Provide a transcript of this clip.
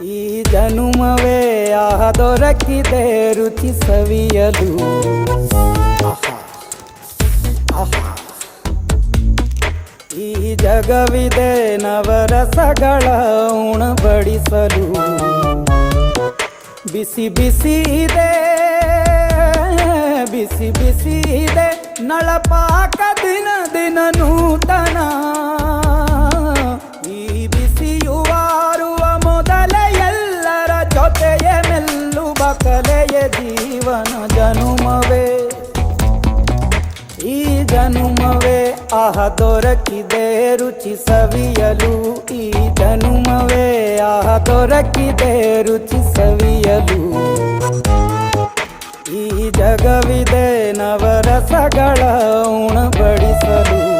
ಈ ಜನುಮವೇ ದೊರಕಿದೆ ರುಚಿ ಸವಿಯಲು. ಆಹಾ ಆಹಾ. ಈ ಜಗವಿದೆ ನವರಸಗಳ ಉಣಬಡಿಸಲು. ಬಿಸಿ ಬಿಸಿ ಇದೆ ಬಿಸಿ ಬಿಸಿ ಇದೆ ನಳಪಾಕ ದಿನ ದಿನ ನೂತನ. ಈ ಬಿಸಿಯುವಾರುವ ಮೊದಲೇ ಎಲ್ಲರ ಜೊತೆಯ ಮೆಲ್ಲುವ ಕಲೆಯ ಜೀವನ ಜನುಮವೇ ಈ ಜನುಮವೇ ದೊರಕಿದೆ ರುಚಿ ಸವಿಯಲು. ಈ ಜನುಮವೇ ದೊರಕಿದೆ ರುಚಿ ಸವಿಯಲು. ಈ ಜಗವಿದೆ ನವರಸಗಳ ಉಣಬಡಿಸಲು.